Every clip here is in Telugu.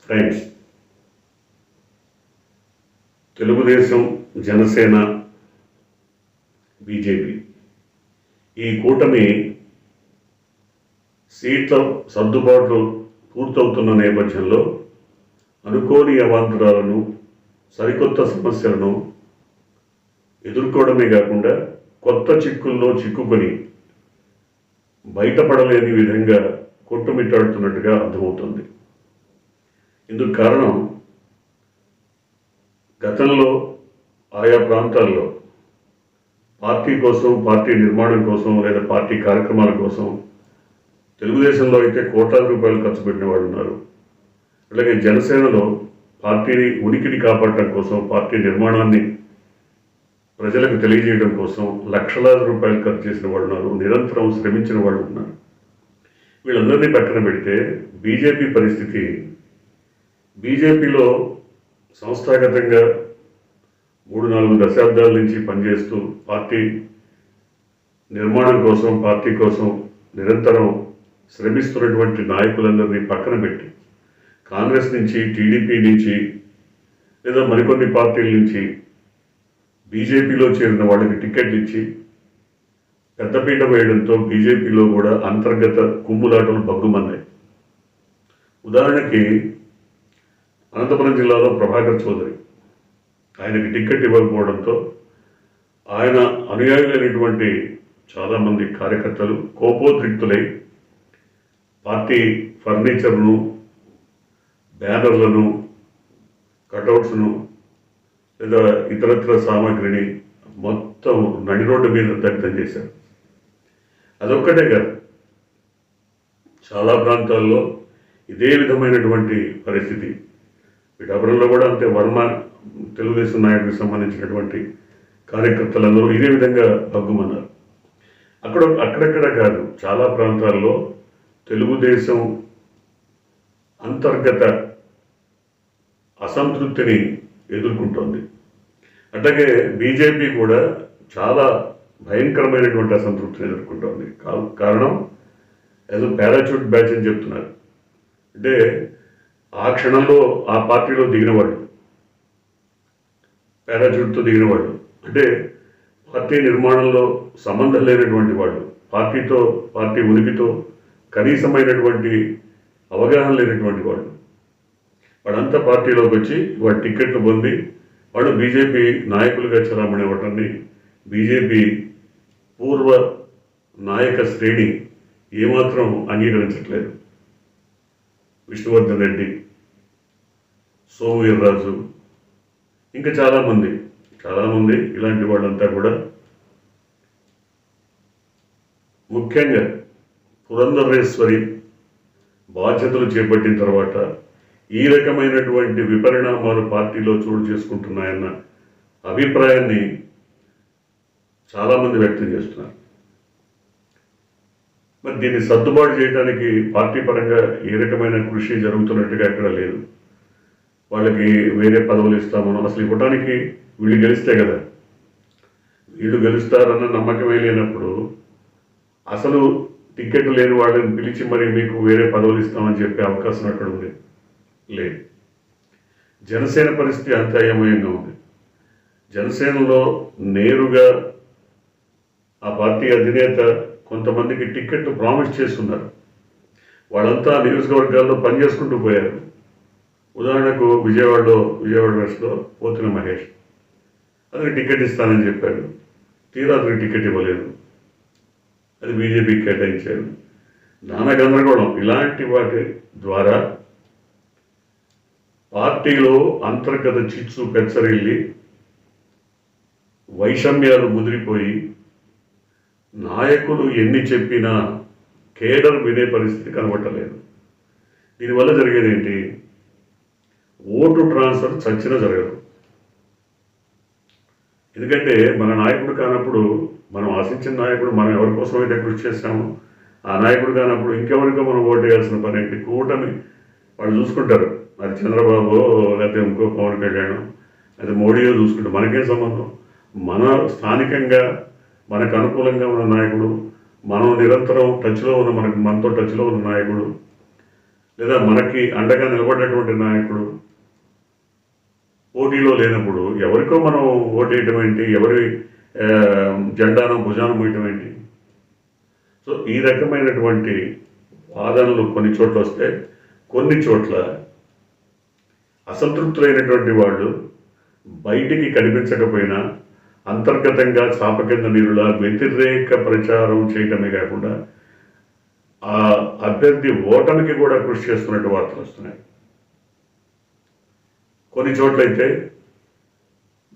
ఫ్రెండ్స్, తెలుగుదేశం, జనసేన, బీజేపీ ఈ కూటమి సీట్ల సర్దుబాట్లు పూర్తవుతున్న నేపథ్యంలో అనుకోని అవాంతరాలను, సరికొత్త సమస్యలను ఎదుర్కోవడమే కాకుండా కొత్త చిక్కుల్లో చిక్కుకొని బయటపడలేని విధంగా కొట్టుమిట్టాడుతున్నట్టుగా అర్థమవుతుంది. ఇందుకు కారణం గతంలో ఆయా ప్రాంతాల్లో పార్టీ కోసం, పార్టీ నిర్మాణం కోసం లేదా పార్టీ కార్యక్రమాల కోసం తెలుగుదేశంలో అయితే కోట్లాది రూపాయలు ఖర్చు పెట్టిన వాళ్ళు ఉన్నారు. అలాగే జనసేనలో పార్టీని ఉనికిని కాపాడటం కోసం, పార్టీ నిర్మాణాన్ని ప్రజలకు తెలియజేయడం కోసం లక్షలాది రూపాయలు ఖర్చు చేసిన వాళ్ళు ఉన్నారు. నిరంతరం శ్రమించిన వాళ్ళు ఉన్నారు. వీళ్ళందరినీ పక్కన పెడితే బీజేపీ పరిస్థితి, బీజేపీలో సంస్థాగతంగా 3-4 దశాబ్దాల నుంచి పనిచేస్తూ పార్టీ నిర్మాణం కోసం, పార్టీ కోసం నిరంతరం శ్రమిస్తున్నటువంటి నాయకులందరినీ పక్కన పెట్టి కాంగ్రెస్ నుంచి, టీడీపీ నుంచి లేదా మరికొన్ని పార్టీల నుంచి బీజేపీలో చేరిన వాళ్ళకి టికెట్లు ఇచ్చి పెద్దపీట వేయడంతో బీజేపీలో కూడా అంతర్గత కుమ్ములాటలు బగ్గుమన్నాయి. ఉదాహరణకి అనంతపురం జిల్లాలో ప్రభాకర్ చౌదరి, ఆయనకి టికెట్ ఇవ్వకపోవడంతో ఆయన అనుయాయులైనటువంటి చాలామంది కార్యకర్తలు కోపోద్రిక్తులై పార్టీ ఫర్నిచర్ను, బ్యానర్లను, కటౌట్స్ను లేదా ఇతరత్ర సామాగ్రిని మొత్తం నడి రోడ్డు మీద దగ్ధం చేశారు. అదొక్కటే కాదు, చాలా ప్రాంతాల్లో ఇదే విధమైనటువంటి పరిస్థితి. పిఠాపురంలో కూడా అంతే. వర్మ తెలుగుదేశం నాయకుడికి సంబంధించినటువంటి కార్యకర్తలందరూ ఇదే విధంగా భగ్గుమన్నారు. అక్కడక్కడ కాదు, చాలా ప్రాంతాల్లో తెలుగుదేశం అంతర్గత అసంతృప్తిని ఎదుర్కొంటోంది. అట్లాగే బీజేపీ కూడా చాలా భయంకరమైనటువంటి అసంతృప్తిని ఎదుర్కొంటోంది. కారణం ఏదో పారాచూట్ బ్యాచ్ అని చెప్తున్నారు. అంటే ఆ క్షణంలో ఆ పార్టీలో దిగినవాళ్ళు, పారాచూట్తో దిగినవాళ్ళు, అంటే పార్టీ నిర్మాణంలో సంబంధం లేనటువంటి వాళ్ళు, పార్టీతో, పార్టీ ఉనికితో కనీసమైనటువంటి అవగాహన లేనటువంటి వాళ్ళు, వాళ్ళంతా పార్టీలోకి వచ్చి వాళ్ళ టికెట్లు పొంది వాళ్ళు బీజేపీ నాయకులుగా చలామణి అవ్వటాన్ని బీజేపీ పూర్వ నాయక శ్రేణి ఏమాత్రం అంగీకరించట్లేదు. విష్ణువర్ధన్ రెడ్డి, సోము వీర్రాజు, ఇంకా చాలామంది ఇలాంటి వాళ్ళంతా కూడా ముఖ్యంగా పురంధరేశ్వరి బాధ్యతలు చేపట్టిన తర్వాత ఈ రకమైనటువంటి విపరిణామాలు పార్టీలో చోటు చేసుకుంటున్నాయన్న అభిప్రాయాన్ని చాలామంది వ్యక్తం చేస్తున్నారు. మరి దీన్ని సర్దుబాటు చేయడానికి పార్టీ పరంగా ఏ రకమైన కృషి జరుగుతున్నట్టుగా ఎక్కడ లేదు. వాళ్ళకి వేరే పదవులు ఇస్తామనో, అసలు ఇవ్వడానికి వీళ్ళు గెలిస్తే కదా, వీళ్ళు గెలుస్తారన్న నమ్మకమే లేనప్పుడు అసలు టికెట్ లేని వాళ్ళని పిలిచి మరి మీకు వేరే పదవులు ఇస్తామని చెప్పే అవకాశం అక్కడ ఉంది లేదు. జనసేన పరిస్థితి అంత అయోమయంగా ఉంది. జనసేనలో నేరుగా ఆ పార్టీ అధినేత కొంతమందికి టికెట్ ప్రామిస్ చేస్తున్నారు. వాళ్ళంతా నియోజకవర్గాల్లో పనిచేసుకుంటూ పోయారు. ఉదాహరణకు విజయవాడ వెస్ట్లో పోతున్న మహేష్ అతనికి టికెట్ ఇస్తానని చెప్పాడు. తీరా అతనికి టికెట్ ఇవ్వలేదు, అది బీజేపీకి కేటాయించారు. నానా గందరగోళం. ఇలాంటి వాటి ద్వారా పార్టీలో అంతర్గత చిచ్చు పెచ్చరిల్లి వైషమ్యాలు ముదిరిపోయి నాయకులు ఎన్ని చెప్పినా కేడర్ వినే పరిస్థితి కనబట్టలేదు. దీనివల్ల జరిగేది ఏంటి? ఓటు ట్రాన్స్ఫర్ చచ్చినా జరగదు. ఎందుకంటే మన నాయకుడు కానప్పుడు, మనం ఆశించిన నాయకుడు, మనం ఎవరి కోసం అయితే కృషి చేస్తామో ఆ నాయకుడు కానప్పుడు ఇంకెవరికో మనం ఓటు వేయాల్సిన పని ఏంటి? కూటమి వాళ్ళు చూసుకుంటారు. అది చంద్రబాబు లేకపోతే ఇంకో పవన్ కళ్యాణ్ లేదా మోడీయో చూసుకుంటారు. మనకేం సంబంధం? మన స్థానికంగా మనకు అనుకూలంగా ఉన్న నాయకుడు, మనం నిరంతరం టచ్లో ఉన్న, మనతో టచ్లో ఉన్న నాయకుడు, లేదా మనకి అండగా నిలబడినటువంటి నాయకుడు పోటీలో లేనప్పుడు ఎవరికో మనం ఓటేయటం ఏంటి, ఎవరి ఆ, జెండాను భుజాన మూయటం ఏంటి? సో ఈ రకమైనటువంటి వాదనలు కొన్ని చోట్ల వస్తే, కొన్ని చోట్ల అసంతృప్తులైనటువంటి వాళ్ళు బయటికి కనిపించకపోయినా అంతర్గతంగా చాప కింద నీరులా వ్యతిరేక ప్రచారం చేయటమే కాకుండా ఆ అభ్యర్థి ఓటమికి కూడా కృషి చేస్తున్నట్టు వార్తలు వస్తున్నాయి. కొన్ని చోట్లయితే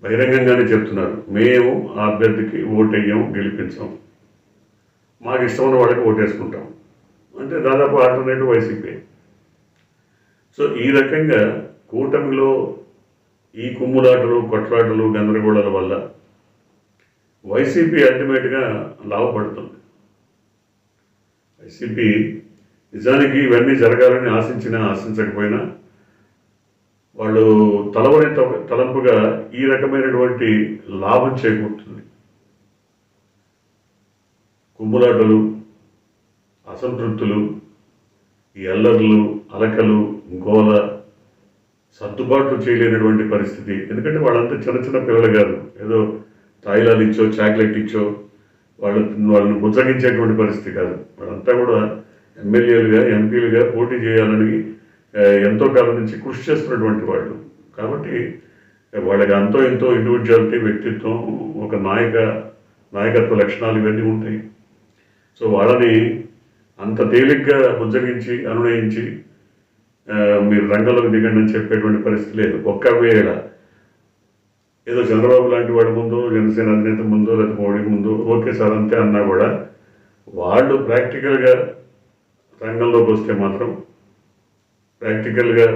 బహిరంగంగానే చెప్తున్నారు, మేము ఆ అభ్యర్థికి ఓటేయం, గెలిపించాం, మాకు ఇష్టమైన వాళ్ళకి ఓటేసుకుంటాం. అంటే దాదాపు ఆల్టర్నేటివ్ వైసీపీ. సో ఈ రకంగా కూటమిలో ఈ కుమ్ములాటలు, కొట్లాటలు, గందరగోళాల వల్ల వైసీపీ అల్టిమేట్గా లాభపడుతుంది. వైసీపీ నిజానికి ఇవన్నీ జరగాలని ఆశించకపోయినా వాళ్ళు తలంపుగా ఈ రకమైనటువంటి లాభం చేకూరుతుంది. కుమ్ములాటలు, అసంతృప్తులు, ఈ అల్లర్లు, అలకలు, గోల, సర్దుబాట్లు చేయలేనటువంటి పరిస్థితి. ఎందుకంటే వాళ్ళంతా చిన్న చిన్న పిల్లలు కాదు, ఏదో తాయిలాలు ఇచ్చో చాక్లెట్ ఇచ్చో వాళ్ళని బుజ్జగించేటువంటి పరిస్థితి కాదు. వాళ్ళంతా కూడా ఎమ్మెల్యేలుగా, ఎంపీలుగా పోటీ చేయాలని ఎంతో కాలం నుంచి కృషి చేస్తున్నటువంటి వాళ్ళు. కాబట్టి వాళ్ళకి అంతో ఎంతో ఇండివిజువాలిటీ, వ్యక్తిత్వం, ఒక నాయకత్వ లక్షణాలు ఇవన్నీ ఉంటాయి. సో వాళ్ళని అంత తేలిగ్గా బుజ్జగించి అనునయించి మీరు రంగంలోకి దిగండి అని చెప్పేటువంటి పరిస్థితి లేదు. ఒక్కవేళ ఏదో చంద్రబాబు లాంటి వాడి ముందు, జనసేన అధినేత ముందు, లేదా మోడీ ముందు ఓకే సార్ అంతే అన్నా కూడా వాళ్ళు ప్రాక్టికల్గా రంగంలోకి వస్తే మాత్రం, ప్రాక్టికల్గా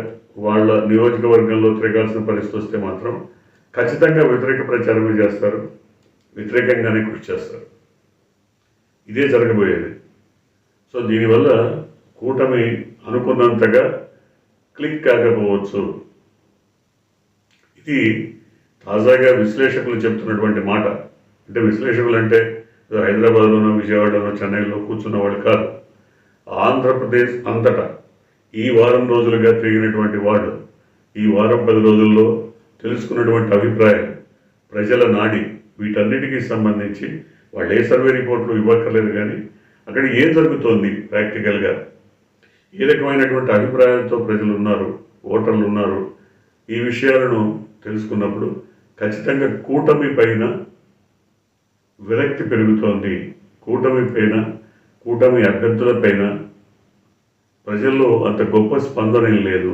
వాళ్ళ నియోజకవర్గంలో తిరగాల్సిన పరిస్థితి వస్తే మాత్రం ఖచ్చితంగా వ్యతిరేక ప్రచారమే చేస్తారు, వ్యతిరేకంగానే కృషి చేస్తారు. ఇదే జరగబోయేది. సో దీనివల్ల కూటమి అనుకున్నంతగా క్లిక్ కాకపోవచ్చు. ఇది తాజాగా విశ్లేషకులు చెప్తున్నటువంటి మాట. అంటే విశ్లేషకులు అంటే హైదరాబాద్లోనో, విజయవాడలోనో, చెన్నైలో కూర్చున్న వాళ్ళు కాదు. ఆంధ్రప్రదేశ్ అంతటా ఈ వారం రోజులుగా తిరిగినటువంటి వాళ్ళు, ఈ వారం 10 రోజుల్లో తెలుసుకున్నటువంటి అభిప్రాయం, ప్రజల నాడి, వీటన్నిటికీ సంబంధించి వాళ్ళు ఏ సర్వే రిపోర్ట్లు ఇవ్వక్కర్లేదు, కానీ అక్కడ ఏం జరుగుతోంది ప్రాక్టికల్గా, ఏ రకమైనటువంటి అభిప్రాయాలతో ప్రజలు ఉన్నారు, ఓటర్లు ఉన్నారు, ఈ విషయాలను తెలుసుకున్నప్పుడు ఖచ్చితంగా కూటమి పైన విరక్తి పెరుగుతోంది. కూటమి అభ్యర్థుల పైన ప్రజల్లో అంత గొప్ప స్పందన లేదు.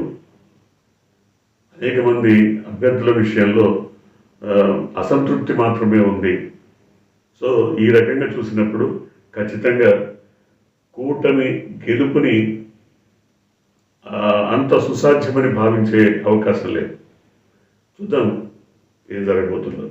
అనేక మంది అభ్యర్థుల విషయంలో అసంతృప్తి మాత్రమే ఉంది. సో ఈ రకంగా చూసినప్పుడు ఖచ్చితంగా కూటమి గెలుపుని అంత సుసాధ్యమని భావించే అవకాశం లేదు. చూద్దాం ఏం జరగబోతుందో.